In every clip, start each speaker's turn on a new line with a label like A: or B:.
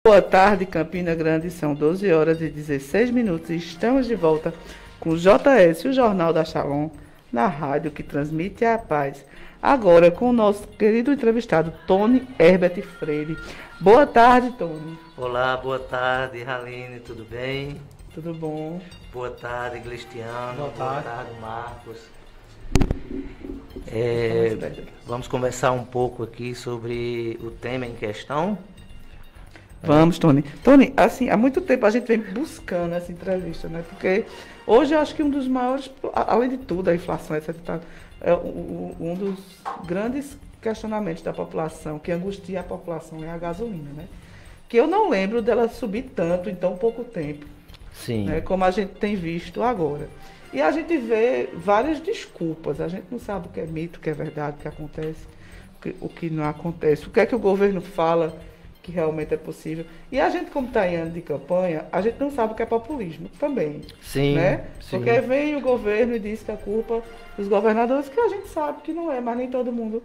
A: Boa tarde, Campina Grande. São 12 horas e 16 minutos e estamos de volta com o JS, o Jornal da Shalom, na rádio que transmite a paz. Agora com o nosso querido entrevistado, Tony Herbert Freire. Boa tarde, Tony.
B: Olá, boa tarde, Haline, tudo bem?
A: Tudo bom?
B: Boa tarde, Cristiano. Boa tarde, Marcos. Vamos conversar um pouco aqui sobre o tema em questão.
A: Vamos, Tony. Tony, assim, há muito tempo a gente vem buscando essa entrevista, né? Porque hoje eu acho que um dos maiores, além de tudo, a inflação, etc., é um dos grandes questionamentos da população, que angustia a população, é a gasolina, né? Que eu não lembro dela subir tanto em tão pouco tempo.
B: Sim.
A: Né? Como a gente tem visto agora. E a gente vê várias desculpas. A gente não sabe o que é mito, o que é verdade, o que acontece, o que não acontece. O que é que o governo fala que realmente é possível. E a gente, como está em ano de campanha, a gente não sabe o que é populismo também.
B: Sim,
A: né?
B: sim.
A: Porque vem o governo e diz que a culpa dos governadores, que a gente sabe que não é, mas nem todo mundo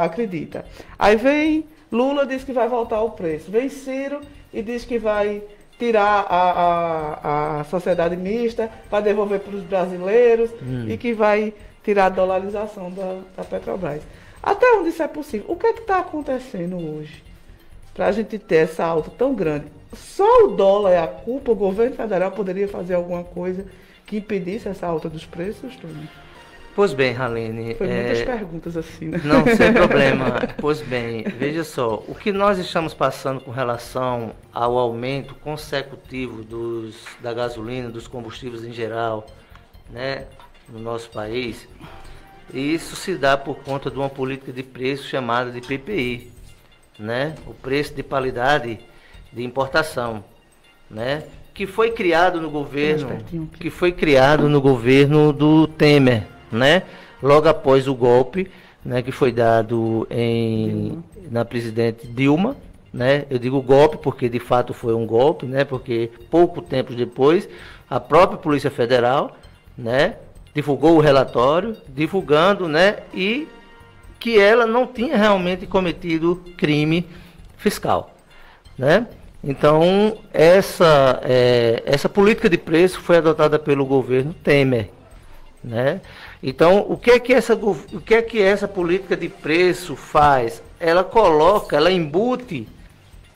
A: acredita. Aí vem Lula e diz que vai voltar o preço. Vem Ciro e diz que vai tirar a sociedade mista, vai devolver para os brasileiros e que vai tirar a dolarização da Petrobras. Até onde isso é possível? O que é que está acontecendo hoje para a gente ter essa alta tão grande? Só o dólar é a culpa? O governo federal poderia fazer alguma coisa que impedisse essa alta dos preços, Tony?
B: Pois bem, Haline.
A: Foi muitas perguntas assim, né?
B: Não, sem problema. Pois bem, veja só, o que nós estamos passando com relação ao aumento consecutivo da gasolina, dos combustíveis em geral, né, no nosso país, isso se dá por conta de uma política de preço chamada de PPI, né, o preço de paridade de importação, né, que foi criado no governo do Temer, né? Logo após o golpe, né, que foi dado na presidente Dilma, né? Eu digo golpe porque de fato foi um golpe, né? Porque pouco tempo depois a própria Polícia Federal, né, divulgou o relatório, divulgando, né, e que ela não tinha realmente cometido crime fiscal, né? Então essa política de preço foi adotada pelo governo Temer, né? Então, o que é que essa política de preço faz? Ela embute,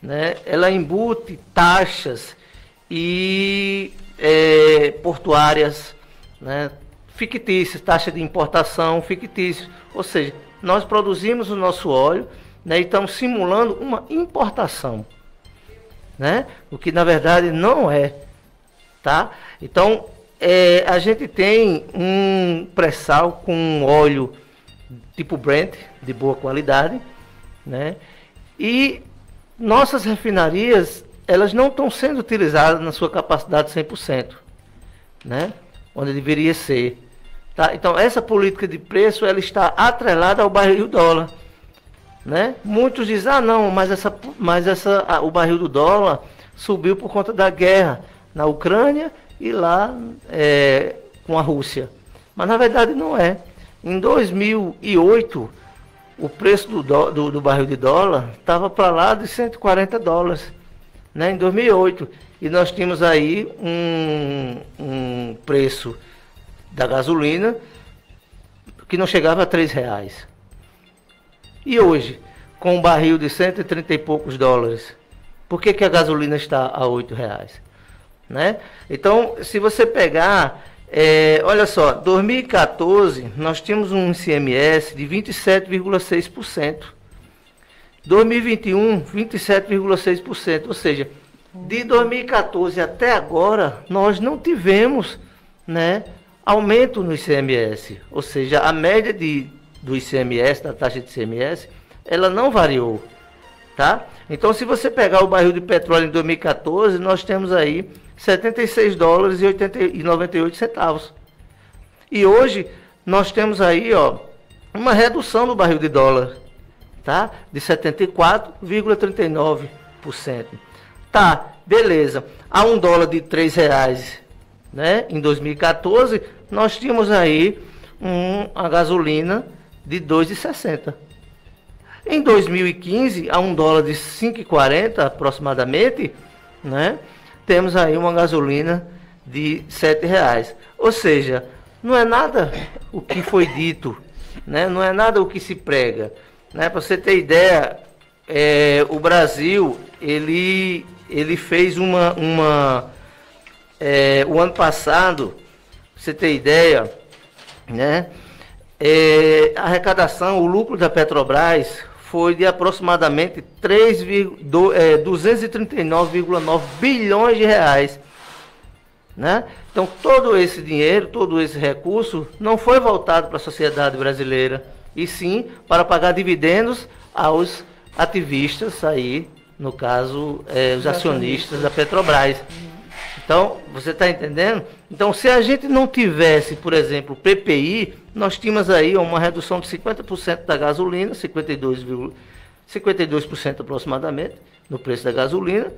B: né? Ela embute taxas e portuárias, né, fictícias, taxa de importação fictícia. Ou seja, nós produzimos o nosso óleo, né, e estamos simulando uma importação, né? O que na verdade não é, tá? Então, a gente tem um pré-sal com óleo tipo Brent, de boa qualidade, né? E nossas refinarias, elas não estão sendo utilizadas na sua capacidade 100%, né? Onde deveria ser, tá? Então, essa política de preço, ela está atrelada ao barril do dólar, né? Muitos dizem, não, o barril do dólar subiu por conta da guerra na Ucrânia e lá com a Rússia. Mas na verdade não é. Em 2008, o preço do barril de dólar estava para lá de $140, né? Em 2008. E nós tínhamos aí um preço da gasolina que não chegava a R$3. E hoje, com um barril de 130 e poucos dólares, por que a gasolina está a R$8? Né? Então, se você pegar, olha só, 2014 nós tínhamos um ICMS de 27,6%, 2021 27,6%, ou seja, de 2014 até agora nós não tivemos, né, aumento no ICMS, ou seja, a média do ICMS, da taxa de ICMS, ela não variou, tá? Então, se você pegar o barril de petróleo em 2014, nós temos aí $76,98. E hoje nós temos aí, ó, uma redução do barril de dólar, tá? De 74,39%. Tá, beleza. A $1 de R$3, né? Em 2014, nós tínhamos aí a gasolina de 2,60. Em 2015, a $1 de 5,40 aproximadamente, né, temos aí uma gasolina de R$7. Ou seja, não é nada o que foi dito, né, não é nada o que se prega. Né, para você ter ideia, o Brasil, ele fez o ano passado, pra você ter ideia, né, a arrecadação, o lucro da Petrobras foi de aproximadamente 239,9 bilhões de reais. Né? Então, todo esse dinheiro, todo esse recurso não foi voltado para a sociedade brasileira, e sim para pagar dividendos aos ativistas aí, no caso, os acionistas da Petrobras. Então, você está entendendo? Então, se a gente não tivesse, por exemplo, PPI, nós tínhamos aí uma redução de 50% da gasolina, 52% aproximadamente, no preço da gasolina,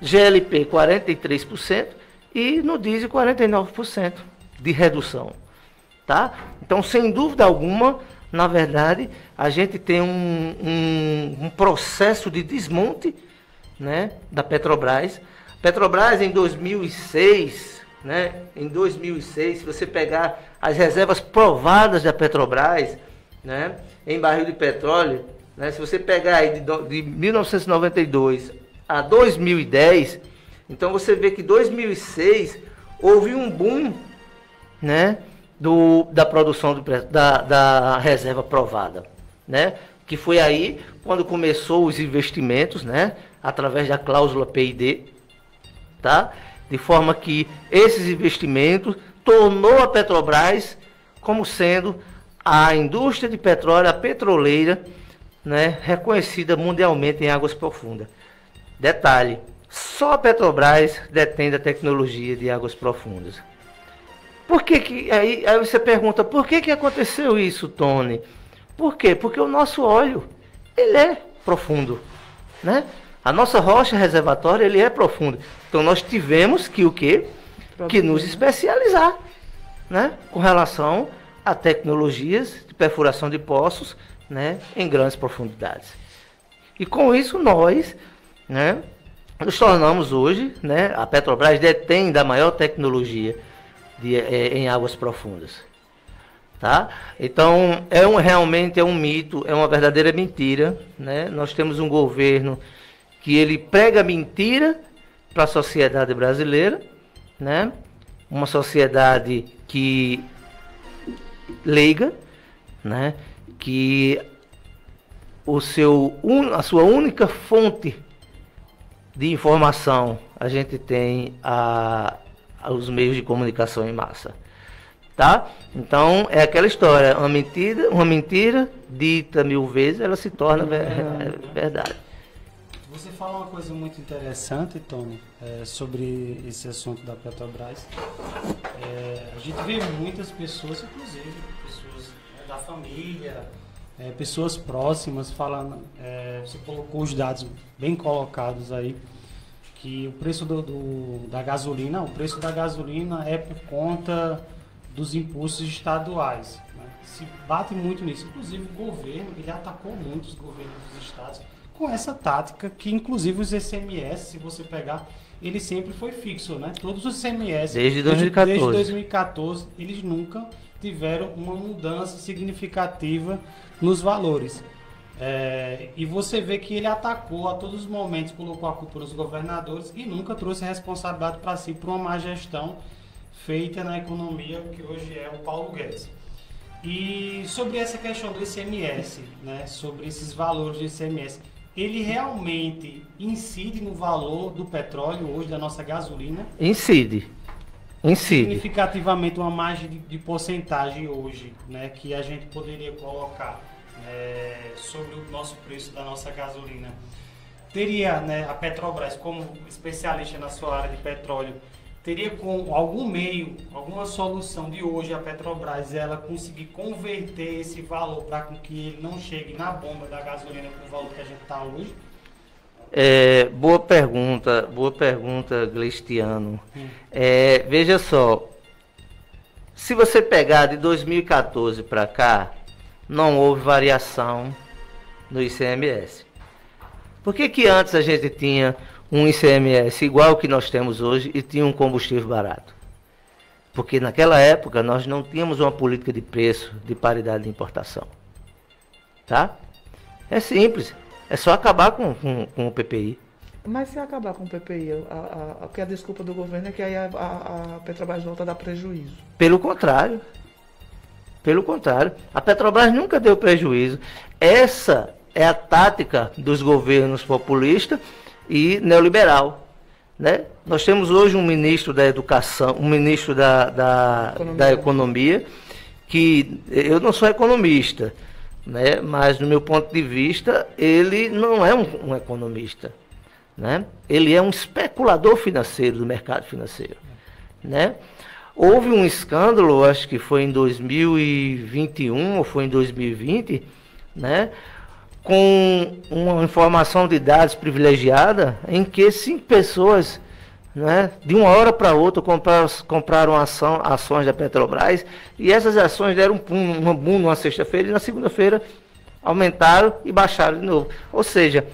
B: GLP 43% e no diesel 49% de redução. Tá? Então, sem dúvida alguma, na verdade, a gente tem um processo de desmonte, né, da Petrobras. Petrobras em 2006, né, se você pegar as reservas provadas da Petrobras, né, em barril de petróleo, né, se você pegar aí de 1992 a 2010, então você vê que em 2006 houve um boom, né, da produção da reserva provada, né, que foi aí quando começou os investimentos, né, através da cláusula PID, tá? De forma que esses investimentos tornou a Petrobras como sendo a indústria de petróleo, a petroleira, né, reconhecida mundialmente em águas profundas. Detalhe, só a Petrobras detém a tecnologia de águas profundas. Por que aí você pergunta, por que aconteceu isso, Tony? Por quê? Porque o nosso óleo, ele é profundo, né? A nossa rocha reservatória, ele é profundo. Então, nós tivemos que o quê? Que nos especializar, né? Com relação a tecnologias de perfuração de poços, né? Em grandes profundidades. E com isso, nós, né? Nos tornamos hoje, né? A Petrobras detém da maior tecnologia em águas profundas. Tá? Então, realmente é um mito, é uma verdadeira mentira, né? Nós temos um governo que ele prega mentira para a sociedade brasileira, né? Uma sociedade que leiga, né? Que a sua única fonte de informação a gente tem os meios de comunicação em massa. Tá? Então, é aquela história, uma mentira dita 1000 vezes, ela se torna verdade.
C: Você fala uma coisa muito interessante, Tony, sobre esse assunto da Petrobras. A gente vê muitas pessoas, inclusive pessoas da família, pessoas próximas, falando, você colocou os dados bem colocados aí, que o preço da gasolina, o preço da gasolina é por conta dos impulsos estaduais, né? Se bate muito nisso. Inclusive o governo, ele atacou muito os governos dos estados com essa tática que, inclusive, os ICMS, se você pegar, ele sempre foi fixo, né? Todos os ICMS, desde 2014, eles nunca tiveram uma mudança significativa nos valores. E você vê que ele atacou a todos os momentos, colocou a culpa nos governadores e nunca trouxe a responsabilidade para si por uma má gestão feita na economia, que hoje é o Paulo Guedes. E sobre essa questão do ICMS, né, sobre esses valores do ICMS, ele realmente incide no valor do petróleo hoje, da nossa gasolina? Incide. Significativamente uma margem de porcentagem hoje, né, que a gente poderia colocar sobre o nosso preço da nossa gasolina. Teria, né, a Petrobras, como especialista na sua área de petróleo, teria com algum meio, alguma solução de hoje a Petrobras ela conseguir converter esse valor para que ele não chegue na bomba da gasolina com o valor que a gente está hoje?
B: Boa pergunta, Gleistiano. Veja só, se você pegar de 2014 para cá, não houve variação no ICMS. Por que que antes a gente tinha um ICMS igual ao que nós temos hoje e tinha um combustível barato? Porque naquela época nós não tínhamos uma política de preço de paridade de importação. Tá? É simples, é só acabar com o PPI.
A: Mas se acabar com o PPI, porque a desculpa do governo é que aí a Petrobras volta a dar prejuízo.
B: Pelo contrário, a Petrobras nunca deu prejuízo. Essa é a tática dos governos populista e neoliberal, né? Nós temos hoje um ministro da Educação, um ministro da Economia, que eu não sou economista, né? Mas no meu ponto de vista, ele não é um economista, né? Ele é um especulador financeiro do mercado financeiro, né? Houve um escândalo, acho que foi em 2021 ou foi em 2020, né? Com uma informação de dados privilegiada, em que 5 pessoas, né, de uma hora para outra compraram ações da Petrobras, e essas ações deram um boom numa sexta-feira, e na segunda-feira aumentaram e baixaram de novo. Ou seja,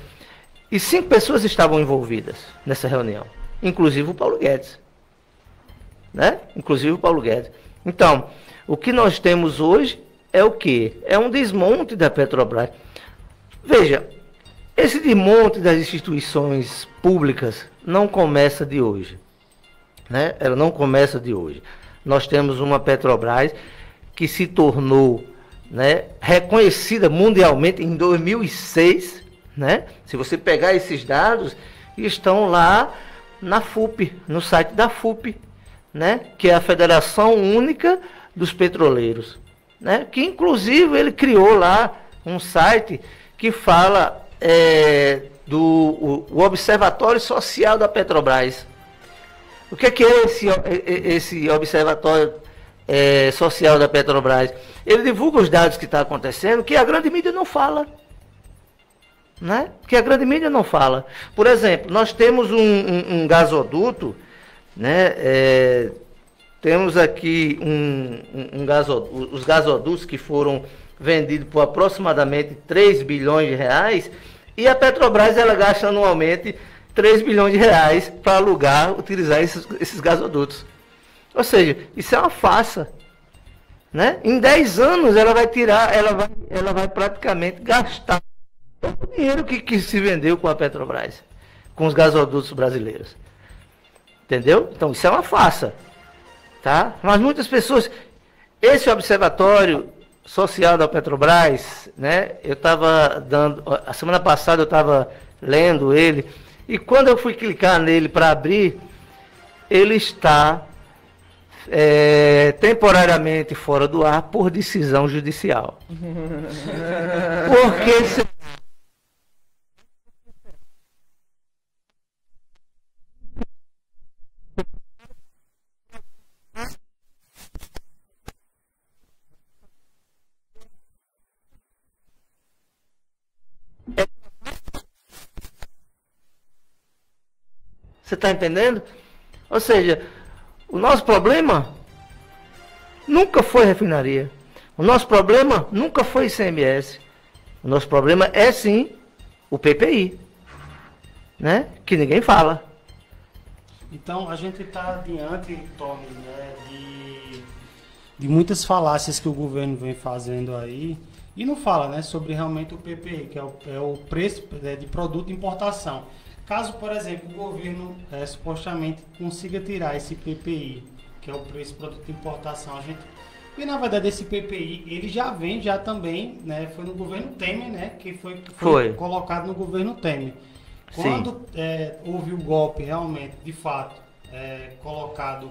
B: e 5 pessoas estavam envolvidas nessa reunião, inclusive o Paulo Guedes. Né? Inclusive o Paulo Guedes. Então, o que nós temos hoje é o quê? É um desmonte da Petrobras. Veja, esse desmonte das instituições públicas não começa de hoje, né? Ela não começa de hoje. Nós temos uma Petrobras que se tornou, né, reconhecida mundialmente em 2006, né? Se você pegar esses dados, estão lá na FUP, no site da FUP, né? Que é a Federação Única dos Petroleiros, né? Que inclusive ele criou lá um site que fala do Observatório Social da Petrobras. O que é esse Observatório Social da Petrobras? Ele divulga os dados que está acontecendo, que a grande mídia não fala. Né? Que a grande mídia não fala. Por exemplo, nós temos um gasoduto, né? Temos aqui os gasodutos que foram vendidos por aproximadamente 3 bilhões de reais, e a Petrobras ela gasta anualmente 3 bilhões de reais para alugar, utilizar esses gasodutos. Ou seja, isso é uma farsa. Né? Em 10 anos ela vai praticamente gastar o dinheiro que se vendeu com a Petrobras, com os gasodutos brasileiros. Entendeu? Então isso é uma farsa. Tá? Mas muitas pessoas, esse Observatório Social da Petrobras, né? Eu estava a semana passada eu estava lendo ele, e quando eu fui clicar nele para abrir, ele está temporariamente fora do ar por decisão judicial. Porque você está entendendo? Ou seja, o nosso problema nunca foi refinaria. O nosso problema nunca foi ICMS. O nosso problema é sim o PPI, né? Que ninguém fala.
C: Então a gente está diante, Tony, né, de muitas falácias que o governo vem fazendo aí, e não fala, né, sobre realmente o PPI, que é o preço de produto de importação. Caso, por exemplo, o governo supostamente consiga tirar esse PPI, que é o preço do produto de importação, e na verdade esse PPI, ele já também, né, foi no governo Temer, né, que foi colocado no governo Temer. Quando houve o golpe realmente, de fato, colocado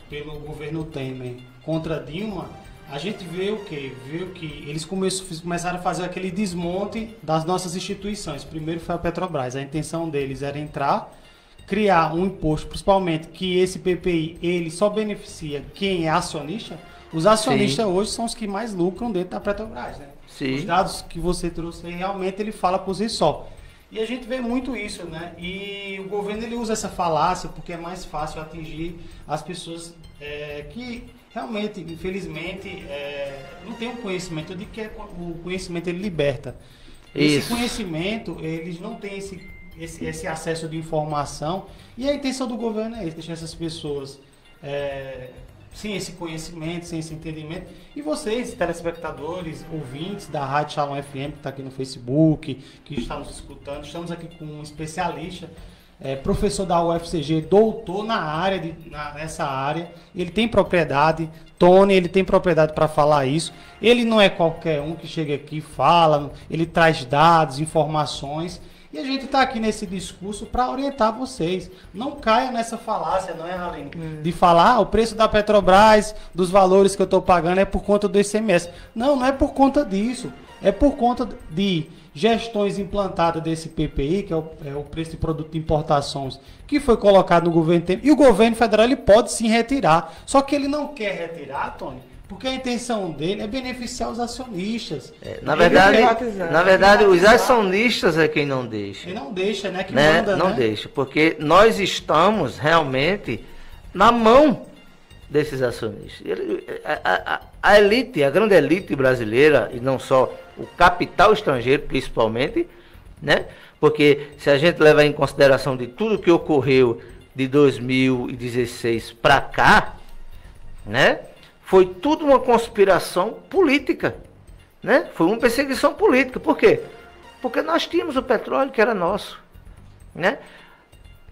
C: pelo governo Temer contra Dilma, a gente vê o quê? Viu que eles começaram a fazer aquele desmonte das nossas instituições. Primeiro foi a Petrobras. A intenção deles era criar um imposto, principalmente que esse PPI, ele só beneficia quem é acionista. Os acionistas hoje são os que mais lucram dentro da Petrobras, né?
B: Sim.
C: Os dados que você trouxe aí, realmente ele fala por si só. E a gente vê muito isso, né? E o governo ele usa essa falácia porque é mais fácil atingir as pessoas que realmente, infelizmente, não tem o conhecimento. Eu digo que o conhecimento ele liberta. Esse conhecimento, eles não têm esse acesso de informação, e a intenção do governo é isso, deixar essas pessoas sem esse conhecimento, sem esse entendimento. E vocês, telespectadores, ouvintes da Rádio Shalom FM, que está aqui no Facebook, que está nos escutando, estamos aqui com um especialista, professor da UFCG, doutor nessa área, ele tem propriedade, Tony, ele tem propriedade para falar isso. Ele não é qualquer um que chega aqui e fala, ele traz dados, informações, e a gente está aqui nesse discurso para orientar vocês. Não caia nessa falácia, não é, Aline? De falar, o preço da Petrobras, dos valores que eu estou pagando é por conta do ICMS. Não, não é por conta disso. É por conta de gestões implantadas desse PPI, que é o preço de produto de importações, que foi colocado no governo Temer. E o governo federal ele pode sim retirar. Só que ele não quer retirar, Tony, porque a intenção dele é beneficiar os acionistas.
B: Na verdade, os acionistas é quem não deixa.
C: Ele não deixa, né? Que manda,
B: não deixa, porque nós estamos realmente na mão desses acionistas. A elite, a grande elite brasileira, e não só o capital estrangeiro, principalmente, né? Porque se a gente levar em consideração de tudo que ocorreu de 2016 para cá, né? Foi tudo uma conspiração política, né? Foi uma perseguição política. Por quê? Porque nós tínhamos o petróleo que era nosso, né?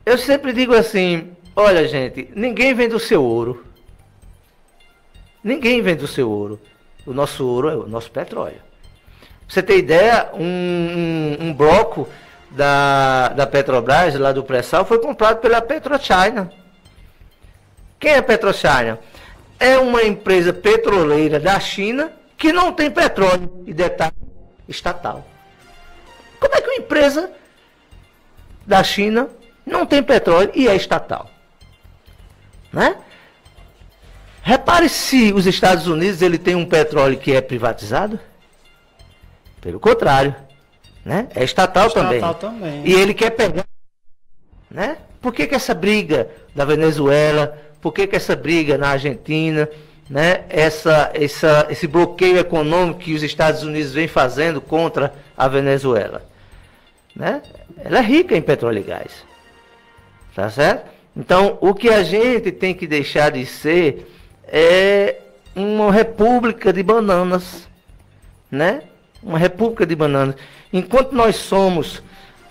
B: Eu sempre digo assim, olha gente, ninguém vende o seu ouro. Ninguém vende o seu ouro. O nosso ouro é o nosso petróleo. Pra você ter ideia, um bloco da Petrobras, lá do pré-sal, foi comprado pela PetroChina. Quem é a PetroChina? É uma empresa petroleira da China que não tem petróleo, e detalhe, estatal. Como é que uma empresa da China não tem petróleo e é estatal? Né? Repare se os Estados Unidos ele tem um petróleo que é privatizado. Pelo contrário, né? É estatal também. E ele quer pegar, né? Por que essa briga da Venezuela? Por que essa briga na Argentina, né? Esse bloqueio econômico que os Estados Unidos vem fazendo contra a Venezuela, né? Ela é rica em petróleo e gás, tá certo? Então, o que a gente tem que deixar de ser é uma república de bananas, né? Uma república de bananas. Enquanto nós somos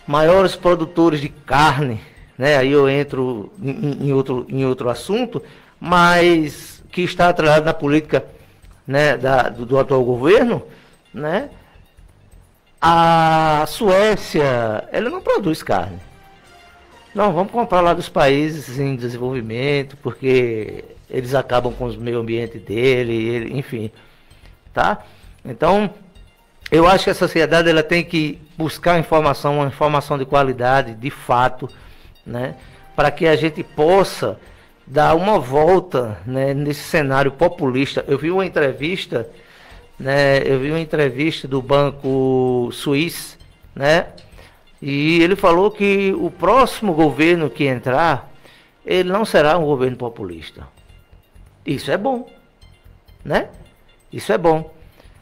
B: maiores produtores de carne, né? Aí eu entro em outro assunto, mas que está atrelado na política, né, do atual governo, né? A Suécia, ela não produz carne. Não, vamos comprar lá dos países em desenvolvimento, porque eles acabam com o meio ambiente dele, enfim, tá? Então, eu acho que a sociedade ela tem que buscar informação, uma informação de qualidade, de fato, né? Para que a gente possa dar uma volta, né, nesse cenário populista. Eu vi uma entrevista, né? Eu vi uma entrevista do Banco Suíço, né? E ele falou que o próximo governo que entrar, ele não será um governo populista. Isso é bom, né? Isso é bom.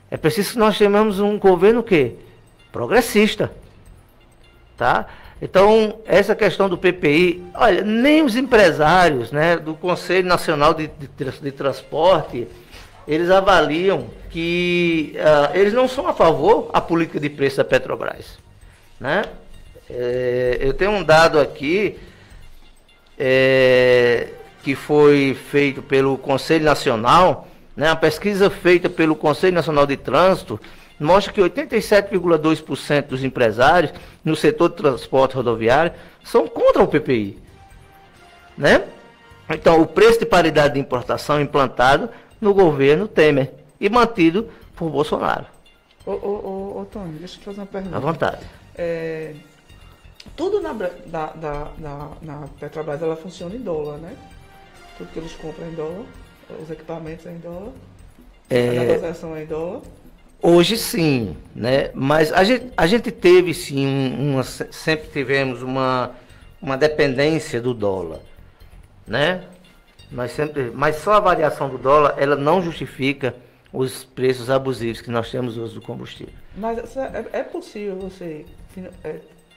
B: É preciso que nós tenhamos um governo que progressista, tá? Então, essa questão do PPI, olha, nem os empresários, né, do Conselho Nacional de Transporte, eles avaliam que eles não são a favor da política de preço da Petrobras, né? Eu tenho um dado aqui que foi feito pelo Conselho Nacional, né, a pesquisa feita pelo Conselho Nacional de Trânsito mostra que 87,2% dos empresários no setor de transporte rodoviário são contra o PPI, né? Então, o preço de paridade de importação implantado no governo Temer e mantido por Bolsonaro.
A: Ô Tony, deixa eu te fazer uma pergunta.
B: À vontade.
A: Tudo na Petrobras ela funciona em dólar, né? Tudo que eles compram em dólar, os equipamentos em dólar, a negociação é em dólar.
B: Hoje sim, né? Mas a gente teve sim, sempre tivemos uma dependência do dólar, né? Mas só a variação do dólar, ela não justifica os preços abusivos que nós temos hoje do combustível.
A: Mas é possível você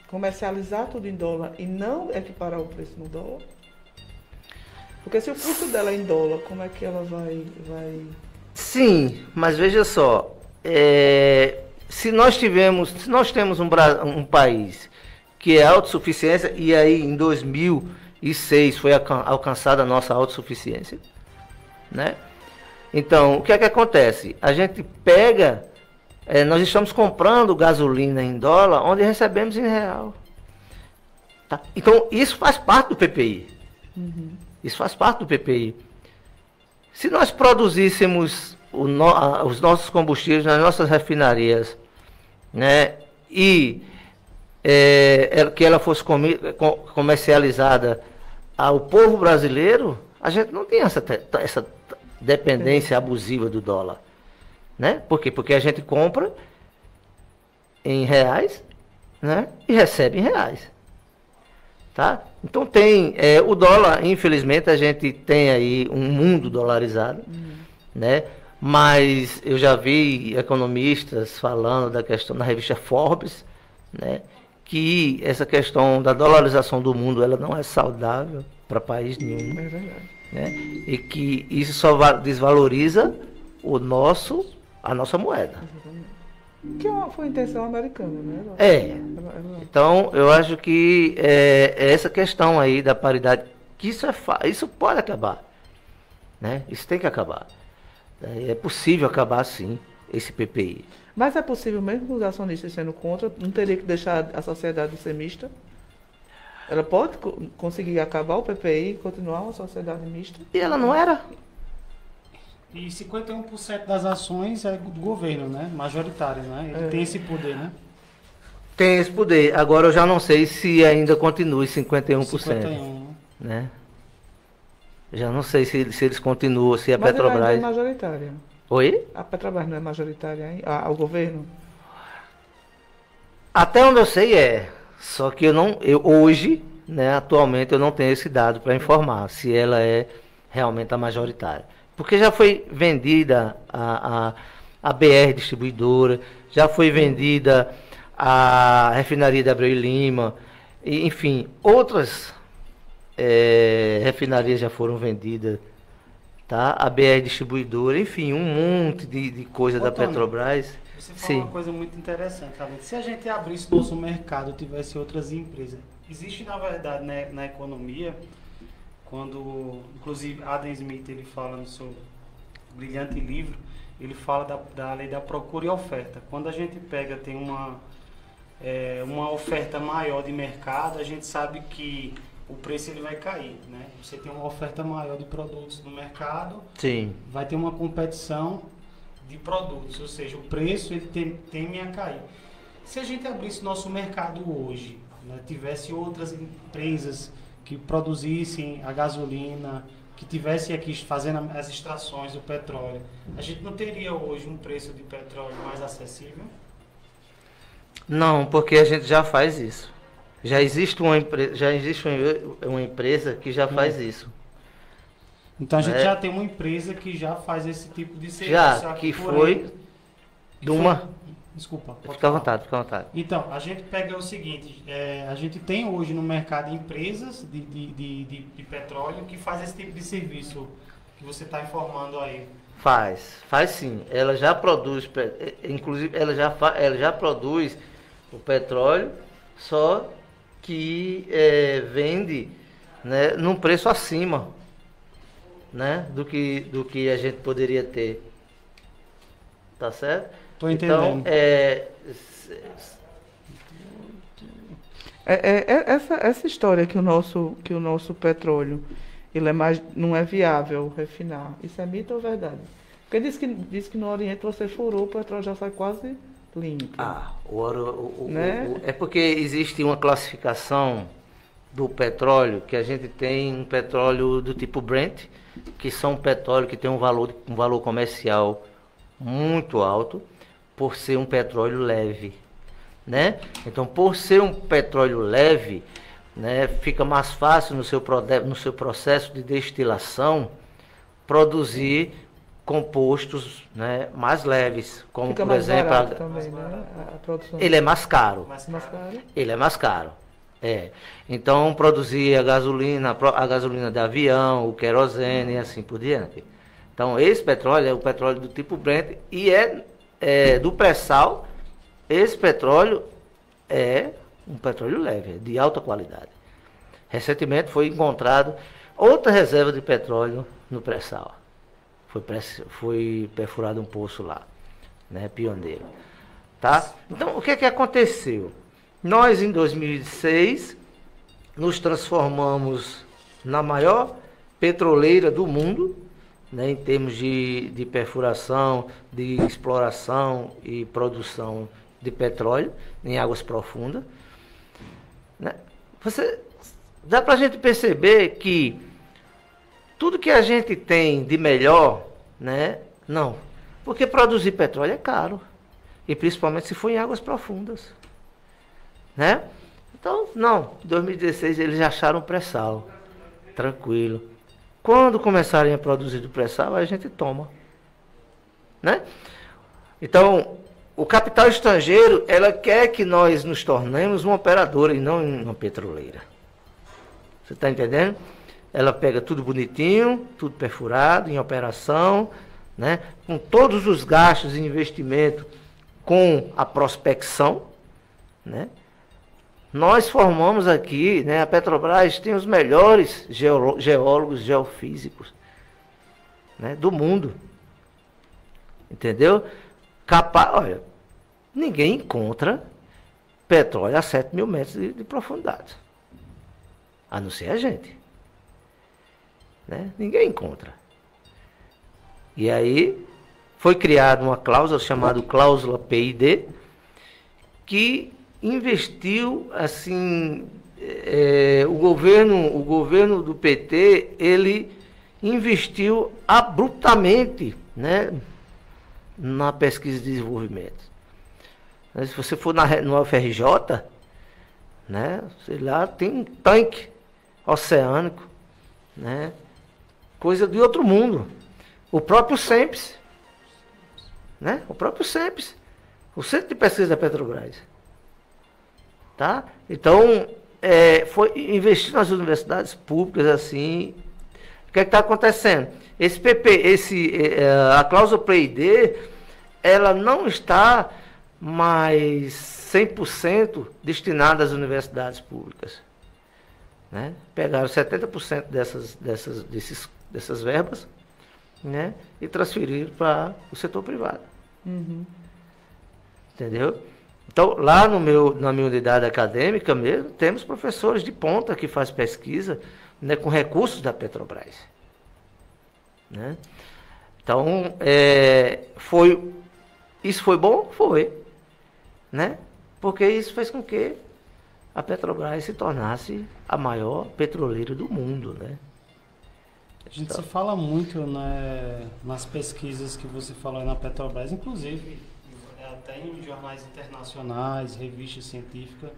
A: comercializar tudo em dólar e não equiparar o preço no dólar? Porque se o custo dela é em dólar, como é que ela vai...
B: Sim, mas veja só, se nós temos um país que é autossuficiência, e aí em 2006 foi alcançada a nossa autossuficiência, né? Então, o que é que acontece? A gente pega, nós estamos comprando gasolina em dólar, onde recebemos em real. Tá? Então, isso faz parte do PPI.
A: Uhum.
B: Isso faz parte do PPI. Se nós produzíssemos os nossos combustíveis nas nossas refinarias, né, e que ela fosse comercializada ao povo brasileiro, a gente não tem essa dependência abusiva do dólar. Né? Por quê? Porque a gente compra em reais, né, e recebe em reais. Tá? Então tem o dólar, infelizmente a gente tem aí um mundo dolarizado, né? Mas eu já vi economistas falando da questão na revista Forbes, né, que essa questão da dolarização do mundo ela não é saudável para país nenhum,
A: É verdade.
B: né? E que isso só desvaloriza a nossa moeda.
A: Que foi a intenção americana, né?
B: Então, eu acho que essa questão aí da paridade, que isso pode acabar, né? Isso tem que acabar. É possível acabar, sim, esse PPI.
A: Mas é possível, mesmo com os acionistas sendo contra, não teria que deixar a sociedade ser mista? Ela pode conseguir acabar o PPI e continuar uma sociedade mista?
B: E ela não era?
C: E 51% das ações é do governo, né? Majoritárias, né? Ele tem esse poder, né?
B: Tem esse poder. Agora eu já não sei se ainda continue 51%.
C: 51%.
B: Né? Já não sei se eles continuam, se a
A: Mas
B: Petrobras...
A: ela ainda é majoritária.
B: Oi?
A: A Petrobras não é majoritária, hein? O governo?
B: Até onde eu sei Só que hoje, né, atualmente, eu não tenho esse dado para informar se ela é realmente a majoritária. Porque já foi vendida a BR Distribuidora, já foi vendida a refinaria de Abreu e Lima, e, enfim, outras refinarias já foram vendidas, tá? A BR Distribuidora, enfim, um monte de coisa da Petrobras.
C: Você falou uma coisa muito interessante, tá? Se a gente abrisse nosso mercado, tivesse outras empresas, existe na verdade, né, na economia, quando, inclusive, Adam Smith, ele fala no seu brilhante livro, ele fala da lei da procura e oferta. Quando a gente tem uma oferta maior de mercado, a gente sabe que o preço ele vai cair, né? Você tem uma oferta maior de produtos no mercado,
B: sim,
C: vai ter uma competição de produtos, ou seja, o preço ele tende a cair. Se a gente abrisse nosso mercado hoje, né, tivesse outras empresas que produzissem a gasolina, que tivessem aqui fazendo as extrações do petróleo, a gente não teria hoje um preço de petróleo mais acessível?
B: Não, porque a gente já faz isso. Já existe uma empresa que já faz isso.
C: Então a gente já tem uma empresa que já faz esse tipo de serviço.
B: Já, que foi de uma...
C: Desculpa.
B: Fica à vontade, fica à vontade.
C: Então, a gente pega o seguinte, a gente tem hoje no mercado empresas de petróleo que fazem esse tipo de serviço que você está informando aí.
B: Faz sim. Ela já produz, inclusive ela já produz o petróleo, só que vende, né, num preço acima, né, do que a gente poderia ter. Tá certo?
C: Tô entendendo.
B: Então,
A: essa história que o nosso petróleo não é viável refinar, isso é mito ou verdade? Porque diz que no Oriente você furou, o petróleo já sai quase limpo.
B: É porque existe uma classificação do petróleo, que a gente tem um petróleo do tipo Brent, que são petróleo que tem um valor comercial muito alto, por ser um petróleo leve, né? Então, por ser um petróleo leve, né, fica mais fácil no seu processo de destilação produzir compostos, né, mais leves, como
A: Fica
B: por
A: mais
B: exemplo,
A: barato também, né? A produção.
B: ele é mais caro.
A: Mais caro.
B: Ele é mais caro. É. Então produzir a gasolina de avião, o querosene e assim por diante. Então esse petróleo é o petróleo do tipo Brent e é do pré-sal. Esse petróleo é um petróleo leve, de alta qualidade. Recentemente foi encontrado outra reserva de petróleo no pré-sal. Foi perfurado um poço lá, né, pioneiro. Tá? Então, o que aconteceu? Nós, em 2006, nos transformamos na maior petroleira do mundo, né, em termos de perfuração, de exploração e produção de petróleo em águas profundas. Né? Dá para a gente perceber que tudo que a gente tem de melhor, né? Não. Porque produzir petróleo é caro. E principalmente se for em águas profundas. Né? Então, não. Em 2016 eles acharam pré-sal. Tranquilo. Quando começarem a produzir do pré-sal, a gente toma. Né? Então, o capital estrangeiro, ela quer que nós nos tornemos uma operadora e não uma petroleira. Você está entendendo? Ela pega tudo bonitinho, tudo perfurado, em operação, né? Com todos os gastos e investimento com a prospecção, né? Nós formamos aqui, né? A Petrobras tem os melhores geólogos, geofísicos, né? Do mundo. Entendeu? Olha, ninguém encontra petróleo a 7 mil metros de profundidade. A não ser a gente. Né? Ninguém encontra. E aí foi criada uma cláusula chamada cláusula PID, que investiu assim, o governo do PT, ele investiu abruptamente, né, na pesquisa e desenvolvimento. Se você for no UFRJ, né, sei lá, tem um tanque oceânico, né, coisa de outro mundo. O próprio CENPES, né? O próprio CENPES, o Centro de Pesquisa da Petrobras. Tá? Então, foi investir nas universidades públicas assim. O que está acontecendo? A cláusula PID, ela não está mais 100% destinada às universidades públicas. Né? Pegaram 70% dessas verbas, né? E transferiram para o setor privado.
A: Uhum.
B: Entendeu? Então, lá na minha unidade acadêmica mesmo, temos professores de ponta que fazem pesquisa, né, com recursos da Petrobras. Né? Então, isso foi bom? Foi. Né? Porque isso fez com que a Petrobras se tornasse a maior petroleira do mundo, né?
C: A gente se fala muito, né, nas pesquisas que você falou na Petrobras, inclusive até em jornais internacionais, revistas científicas,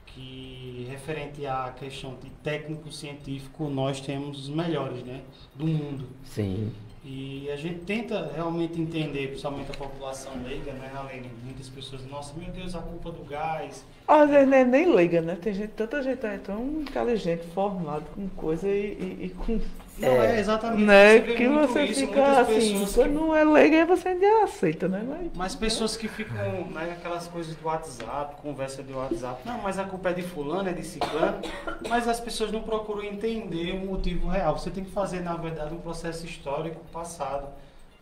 C: que referente à questão de técnico científico, nós temos os melhores, né, do mundo.
B: Sim.
C: E a gente tenta realmente entender, principalmente a população leiga, né, Alene? Muitas pessoas, nossa, meu Deus, a culpa do gás.
A: Às vezes nem liga, né? Tem gente, tanta gente tão inteligente, formado com coisa e com...
C: Não, exatamente.
A: Né?
C: Você
A: Que você
C: isso,
A: fica assim, quando não é leiga, aí você ainda aceita, né?
C: Mas pessoas que ficam, né, aquelas coisas do WhatsApp, conversa do WhatsApp, não, mas a culpa é de fulano, é de ciclano, mas as pessoas não procuram entender o motivo real. Você tem que fazer, na verdade, um processo histórico passado.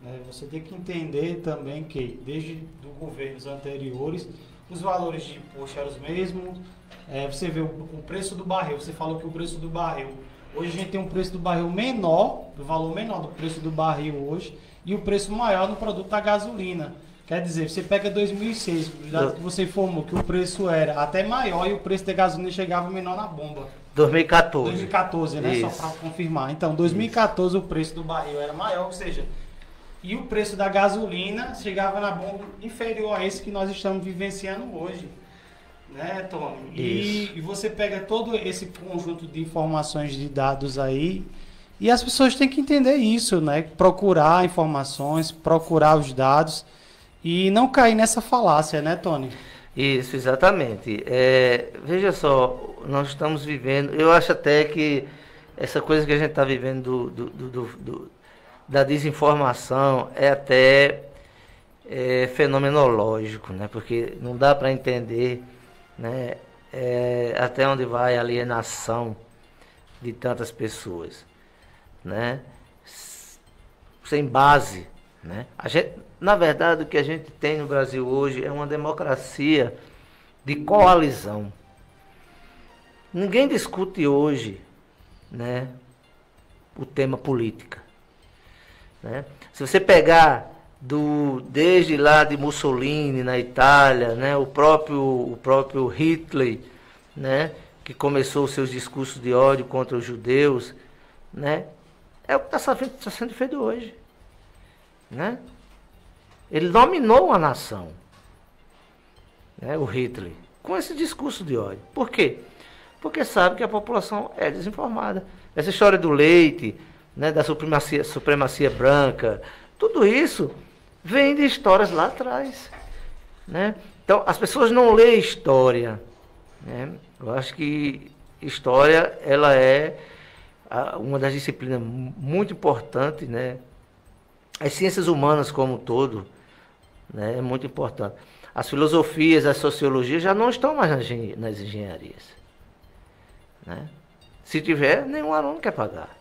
C: Né? Você tem que entender também que, desde os governos anteriores, os valores de imposto eram os mesmos. Você vê o preço do barril, você falou que o preço do barril, hoje a gente tem um preço do barril menor, o valor menor do preço do barril hoje, e o preço maior no produto da gasolina. Quer dizer, você pega 2006, que você informou que o preço era até maior e o preço da gasolina chegava menor na bomba.
B: 2014.
C: 2014, né?
B: Isso.
C: Só para confirmar. Então, 2014 o preço do barril era maior, ou seja, e o preço da gasolina chegava na bomba inferior a esse que nós estamos vivenciando hoje. Né, Tony? E você pega todo esse conjunto de informações, de dados aí, E as pessoas têm que entender isso, né? Procurar informações, procurar os dados e não cair nessa falácia, né, Tony?
B: Isso, exatamente. Veja só, nós estamos vivendo, eu acho até que essa coisa que a gente está vivendo da desinformação é até fenomenológico, né? Porque não dá para entender, né, até onde vai a alienação de tantas pessoas, né? Sem base, né? Na verdade, o que a gente tem no Brasil hoje é uma democracia de coalizão. Ninguém discute hoje, né, o tema política, né? Se você pegar desde lá de Mussolini na Itália, né, o próprio Hitler, né, que começou os seus discursos de ódio contra os judeus, né, é o que está sendo feito hoje, né? Ele dominou uma nação, né, o Hitler, com esse discurso de ódio. Por quê? Porque sabe que a população é desinformada. Essa história do leite, né, da supremacia branca, tudo isso vem de histórias lá atrás, né? Então, as pessoas não lêem história, né? Eu acho que história, ela é uma das disciplinas muito importantes, né? As ciências humanas como um todo, né, é muito importante. As filosofias, as sociologias já não estão mais nas engenharias, né? Se tiver, nenhum aluno quer pagar.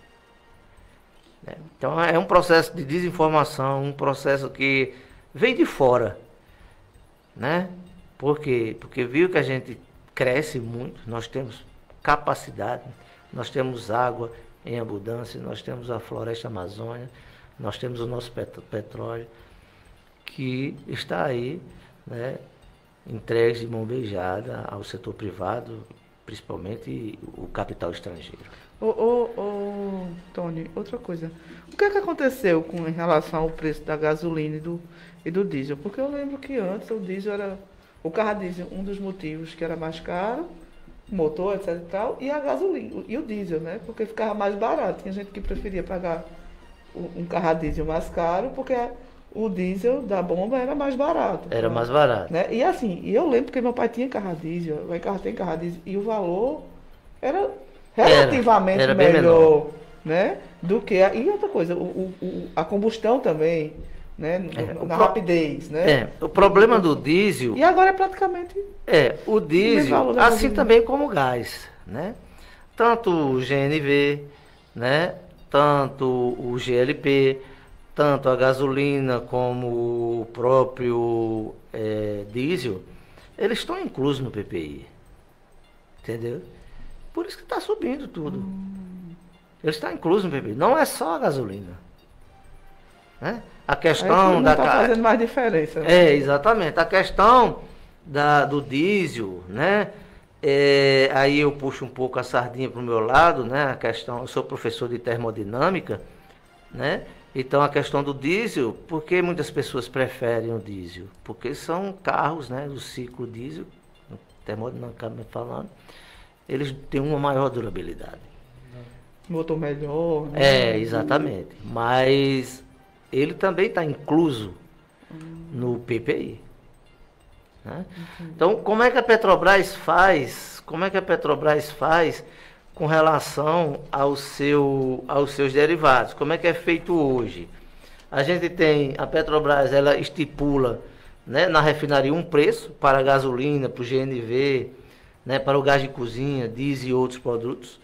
B: Então é um processo de desinformação, um processo que vem de fora, né? Por quê? Porque viu que a gente cresce muito, nós temos capacidade, nós temos água em abundância, nós temos a floresta amazônica, nós temos o nosso petróleo, que está aí, né, entregues de mão beijada ao setor privado, principalmente o capital estrangeiro.
A: Tony, outra coisa. O que é que aconteceu em relação ao preço da gasolina e do diesel? Porque eu lembro que antes o diesel era... O carro a diesel, um dos motivos que era mais caro, o motor, etc e tal, e a gasolina, e o diesel, né? Porque ficava mais barato. Tinha gente que preferia pagar um carro a diesel mais caro, porque o diesel da bomba era mais barato.
B: Era mais barato.
A: Né? E assim, eu lembro que meu pai tinha carro a diesel, o carro tem carro a diesel, e o valor era relativamente
B: era
A: melhor, né? Do que e outra coisa, a combustão também, né? Na rapidez, né?
B: O problema do diesel.
A: E agora é praticamente.
B: O diesel, assim também como o gás, né? Tanto o GNV, né? Tanto o GLP, tanto a gasolina como o próprio diesel, eles estão inclusos no PPI. Entendeu? Por isso que está subindo tudo. Ele está incluso no PPI. Não é só a gasolina, né? A questão
A: não está fazendo mais diferença.
B: Né? Exatamente. A questão do diesel, né? Aí eu puxo um pouco a sardinha para o meu lado, né? A questão, eu sou professor de termodinâmica, né? Então a questão do diesel, por que muitas pessoas preferem o diesel? Porque são carros, né? Do ciclo diesel, termodinamicamente falando, eles têm uma maior durabilidade.
A: Motor melhor. Né?
B: Exatamente. Mas ele também está incluso no PPI. Né? Então, como é que a Petrobras faz? Com relação aos seus derivados? Como é que é feito hoje? A gente tem, a Petrobras, ela estipula, né, na refinaria um preço para a gasolina, para o GNV, né, para o gás de cozinha, diesel e outros produtos.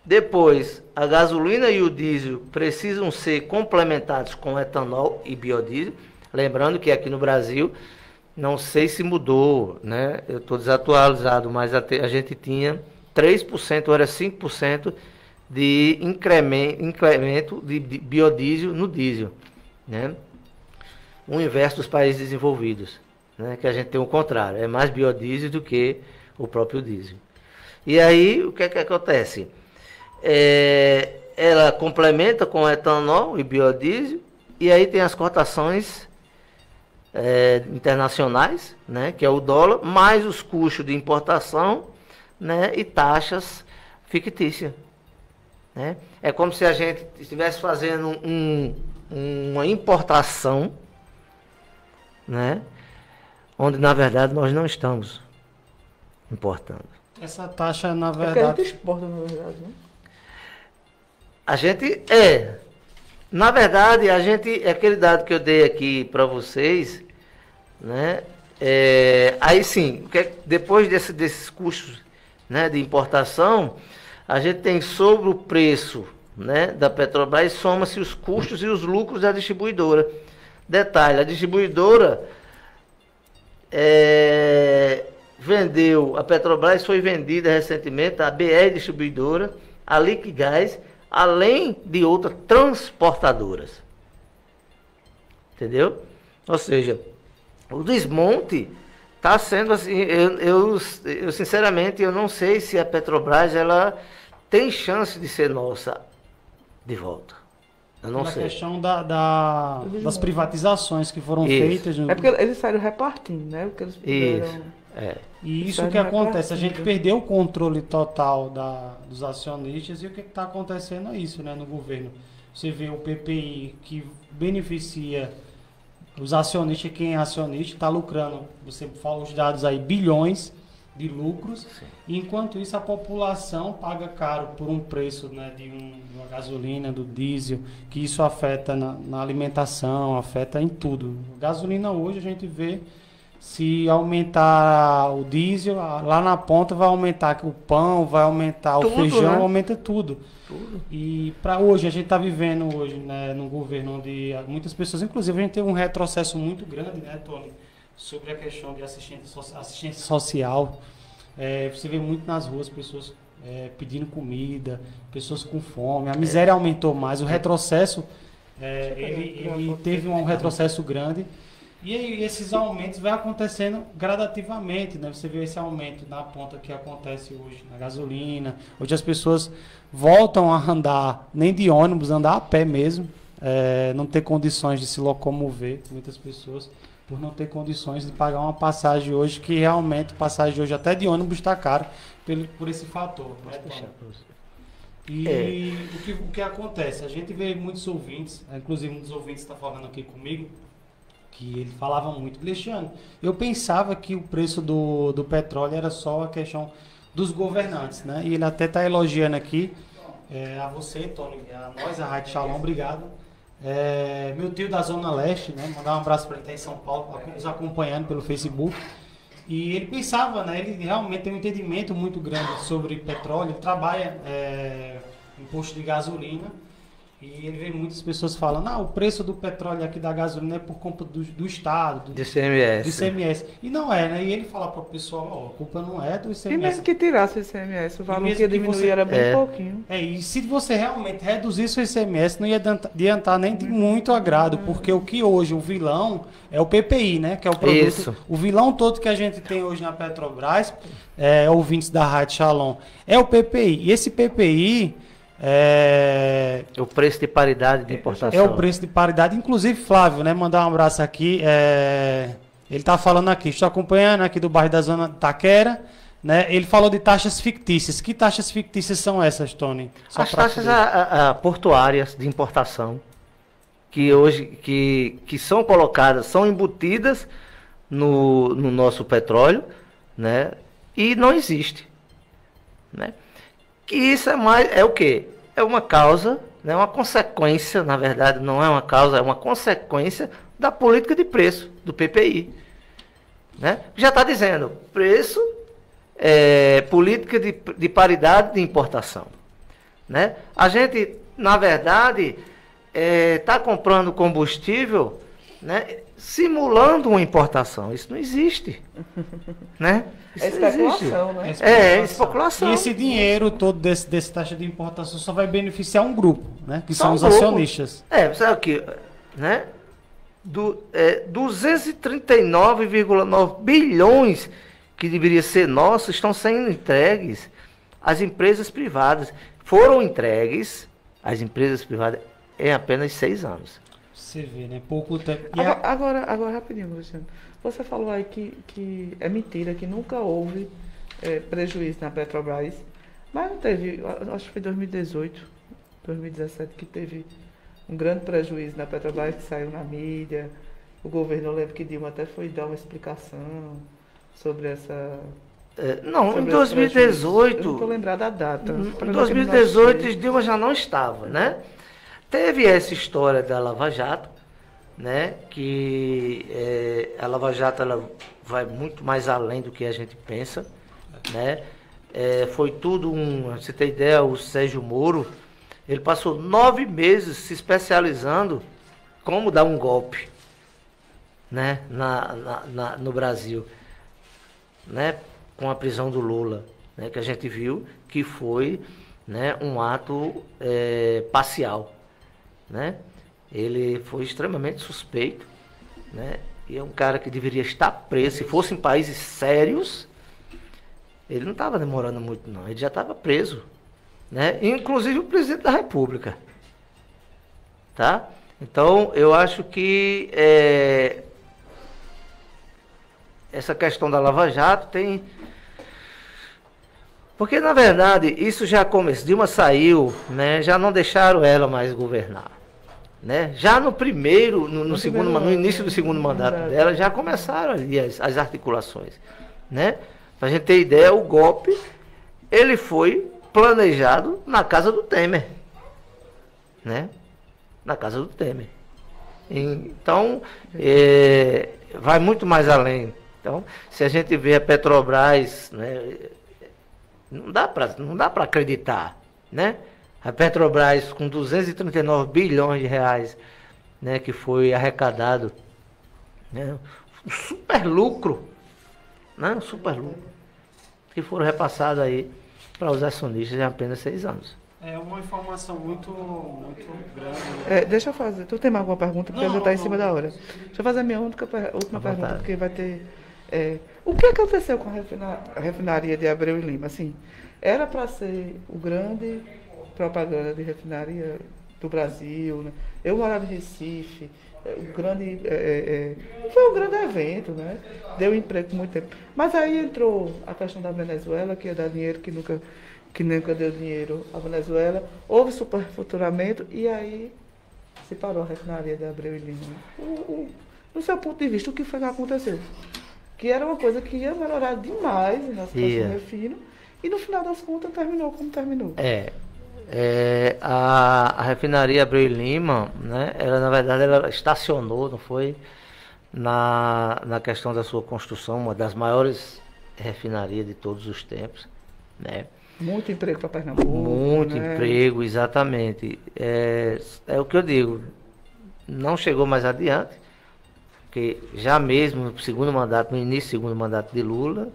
B: Depois, a gasolina e o diesel precisam ser complementados com etanol e biodiesel. Lembrando que aqui no Brasil, não sei se mudou, né? Eu estou desatualizado, mas a gente tinha 3% ou era 5% de incremento de biodiesel no diesel, né? O inverso dos países desenvolvidos, né? Que a gente tem o contrário, é mais biodiesel do que o próprio diesel. E aí, o que é que acontece? Ela complementa com etanol e biodiesel, e aí tem as cotações internacionais, né, que é o dólar, mais os custos de importação, né, e taxas fictícias. né? É como se a gente estivesse fazendo uma importação, né? Onde, na verdade, nós não estamos importando.
C: Essa taxa, na
A: É porque a
C: verdade...
A: gente exporta, na verdade, né?
B: A gente na verdade, aquele dado que eu dei aqui para vocês, né? Aí sim, depois desses custos, né, de importação, a gente tem sobre o preço, né, da Petrobras, soma-se os custos e os lucros da distribuidora. Detalhe, a distribuidora vendeu, a Petrobras foi vendida recentemente, a BR Distribuidora, a Liquigás, além de outras transportadoras. Entendeu? Ou seja, o desmonte está sendo assim, eu sinceramente eu não sei se a Petrobras ela tem chance de ser nossa de volta. Eu não sei.
C: A questão das privatizações que foram feitas.
A: É porque eles saíram repartindo, né? Porque eles puderam...
C: E isso que acontece, a gente perdeu o controle total dos acionistas, e o que está acontecendo é isso, né, no governo. Você vê o PPI que beneficia os acionistas, quem é acionista está lucrando, você fala os dados aí, bilhões de lucros, e enquanto isso a população paga caro por um preço, né, de uma gasolina, do diesel, que isso afeta na alimentação, afeta em tudo. Gasolina hoje a gente vê, se aumentar o diesel, lá na ponta vai aumentar o pão, vai aumentar o feijão, né? Aumenta tudo. E para hoje, a gente está vivendo hoje, né, num governo onde muitas pessoas, inclusive a gente teve um retrocesso muito grande, né, Tony, sobre a questão de assistência social. Você vê muito nas ruas pessoas pedindo comida, pessoas com fome, a miséria aumentou mais, o retrocesso, ele teve um retrocesso grande. E aí, esses aumentos vão acontecendo gradativamente, né? Você vê esse aumento na ponta que acontece hoje na gasolina. Hoje as pessoas voltam a andar, nem de ônibus, andar a pé mesmo. Não ter condições de se locomover, muitas pessoas, por não ter condições de pagar uma passagem hoje, que realmente passagem hoje até de ônibus está caro por esse fator. Né, e o que acontece? A gente vê muitos ouvintes, inclusive um dos ouvintes está falando aqui comigo, que ele falava muito, Cristiano, eu pensava que o preço do petróleo era só a questão dos governantes, né? E ele até está elogiando aqui, a você, Tony, a nós, a Rádio Shalom, obrigado. Meu tio da Zona Leste, né? Mandar um abraço para ele, tá em São Paulo, nos acompanhando pelo Facebook. E ele pensava, né? Ele realmente tem um entendimento muito grande sobre petróleo, ele trabalha em posto de gasolina. E ele vê muitas pessoas falando, o preço do petróleo aqui da gasolina é por conta do Estado, do ICMS. E não é, né? E ele fala para o pessoal, a culpa não é do ICMS.
A: E mesmo que tirasse o ICMS, o valor que ia diminuir era bem pouquinho.
C: E se você realmente reduzisse o ICMS, não ia adiantar nem de muito agrado, porque o que hoje, o vilão, é o PPI, né? Que é o produto. Isso. O vilão todo que a gente tem hoje na Petrobras, ouvintes da Rádio Shalom, é o PPI. E esse PPI...
B: o preço de paridade de importação.
C: É o preço de paridade. Inclusive, Flávio, né? Mandar um abraço aqui. Ele está falando aqui, estou acompanhando aqui do bairro da Zona Taquera, né? Ele falou de taxas fictícias. Que taxas fictícias são essas, Tony?
B: As taxas portuárias de importação, que hoje que são colocadas, são embutidas no nosso petróleo, né? E não existe, né? Que isso é o quê? É uma causa, né, uma consequência, na verdade não é uma causa, é uma consequência da política de preço, do PPI. Né? Já está dizendo, preço, política de paridade de importação. Né? A gente, na verdade, está comprando combustível, né, simulando uma importação. Isso não existe. Né? Isso
A: especulação, né?
B: Especulação.
C: E esse dinheiro todo desse taxa de importação só vai beneficiar um grupo, né? Que são os acionistas.
B: Sabe o que? Né? 239,9 bilhões que deveria ser nosso estão sendo entregues às empresas privadas. Foram entregues às empresas privadas em apenas 6 anos.
C: Você vê, né? Pouco tempo.
A: Agora rapidinho, Luciano. Você falou aí que é mentira, que nunca houve prejuízo na Petrobras, mas não teve, acho que foi 2018, 2017, que teve um grande prejuízo na Petrobras, que saiu na mídia. O governo, eu lembro que Dilma até foi dar uma explicação sobre essa...
B: Não, em 2018...
A: Eu não estou lembrada da data.
B: Em 2018, Dilma já não estava, né? Teve essa história da Lava Jato, né? Que a Lava Jato ela vai muito mais além do que a gente pensa, né? Foi tudo você tem ideia, o Sérgio Moro, ele passou 9 meses se especializando como dar um golpe, né? No Brasil, né? Com a prisão do Lula, né? Que a gente viu que foi, né, um ato parcial, né? Ele foi extremamente suspeito, né? E é um cara que deveria estar preso. Se fosse em países sérios, ele não estava demorando muito, não. Ele já estava preso, né? Inclusive o presidente da República, tá? Então, eu acho que essa questão da Lava Jato tem... Porque, na verdade, isso já começou. Dilma saiu, né? Já não deixaram ela mais governar, né? Já no primeiro, no início do segundo mandato dela, já começaram ali as articulações, né? Pra gente ter ideia, o golpe, ele foi planejado na casa do Temer, né? Na casa do Temer. Então, vai muito mais além. Então, se a gente vê a Petrobras, né? Não dá para acreditar, né? A Petrobras com 239 bilhões de reais, né, que foi arrecadado, né? Um super lucro, né? Um super lucro, que foram repassados aí para os acionistas em apenas 6 anos.
C: É uma informação muito grande.
A: Deixa eu fazer. Tu tem mais alguma pergunta? Porque já está em cima da hora. Deixa eu fazer a minha última pergunta, porque vai ter... o que aconteceu com a refinaria de Abreu e Lima? Assim, era para ser o grande propaganda de refinaria do Brasil, né? Eu morava em Recife, foi um grande evento, né? Deu emprego por muito tempo. Mas aí entrou a questão da Venezuela, que ia dar dinheiro, que nunca deu dinheiro à Venezuela. Houve superfaturamento e aí se parou a refinaria de Abreu e Lima. No seu ponto de vista, o que foi que aconteceu? Que era uma coisa que ia melhorar demais na situação refino, e no final das contas terminou como terminou.
B: A refinaria Abreu e Lima, né, na verdade ela estacionou, não foi, na questão da sua construção, uma das maiores refinarias de todos os tempos, né?
A: Muito emprego para Pernambuco.
B: Muito, né? Emprego, exatamente. É o que eu digo, não chegou mais adiante, porque já mesmo no segundo mandato, no início do segundo mandato de Lula,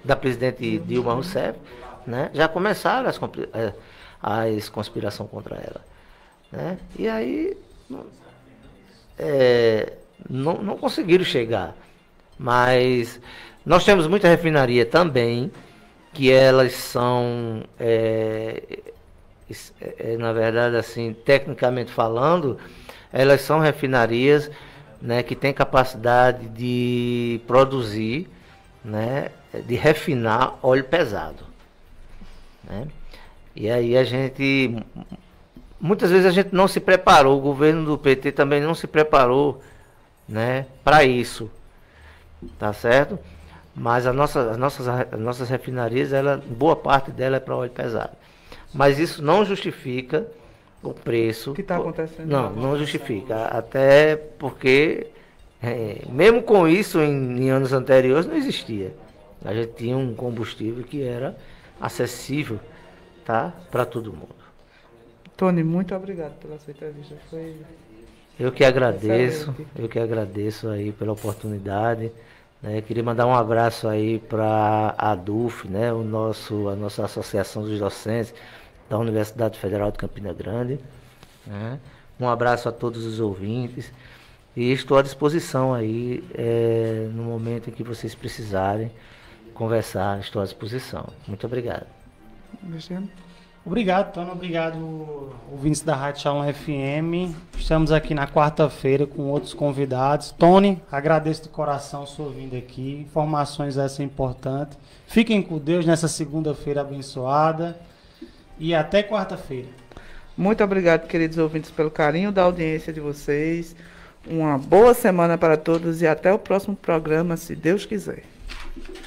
B: da presidente Dilma Rousseff, né, já começaram as conspirações contra ela, né? E aí não conseguiram chegar. Mas nós temos muita refinaria também, que elas são, na verdade, assim, tecnicamente falando, elas são refinarias, né, que têm capacidade de produzir, né, de refinar óleo pesado, né? E aí muitas vezes a gente não se preparou, o governo do PT também não se preparou, né, para isso, tá certo? Mas as nossas refinarias, boa parte dela é para óleo pesado. Mas isso não justifica o preço
A: que está acontecendo.
B: Não justifica. Até porque, mesmo com isso, em anos anteriores, não existia. A gente tinha um combustível que era acessível, tá, para todo mundo.
A: Tony, muito obrigado pela sua entrevista.
B: Eu que agradeço aí pela oportunidade. Queria mandar um abraço aí para a ADUF, né, a nossa Associação dos Docentes da Universidade Federal de Campina Grande, né? Um abraço a todos os ouvintes e estou à disposição aí, no momento em que vocês precisarem conversar, estou à disposição. Muito obrigado.
C: Obrigado, Tony. Obrigado, ouvintes da Rádio Shalom FM. Estamos aqui na quarta-feira com outros convidados. Tony, agradeço de coração sua vinda aqui. Informações essas importantes. Fiquem com Deus nessa segunda-feira abençoada. e até quarta-feira.
A: Muito obrigado, queridos ouvintes, pelo carinho da audiência de vocês. Uma boa semana para todos e até o próximo programa, se Deus quiser.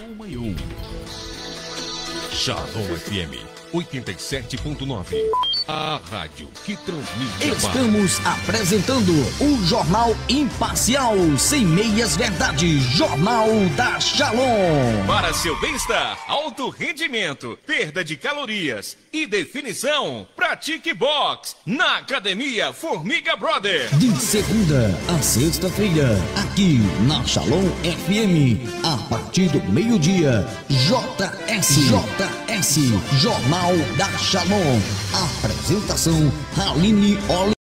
D: 1 Shalom FM 87.9. A rádio que transmite.
E: Estamos apresentando o Jornal Imparcial, sem meias verdades. Jornal da Shalom.
D: Para seu bem-estar, alto rendimento, perda de calorias e definição, pratique boxe na Academia Formiga Brother.
E: De segunda a sexta-feira, aqui na Shalom FM, a partir do meio-dia, JS, Jornal da Shalom. Apresentação, Aline Oliveira.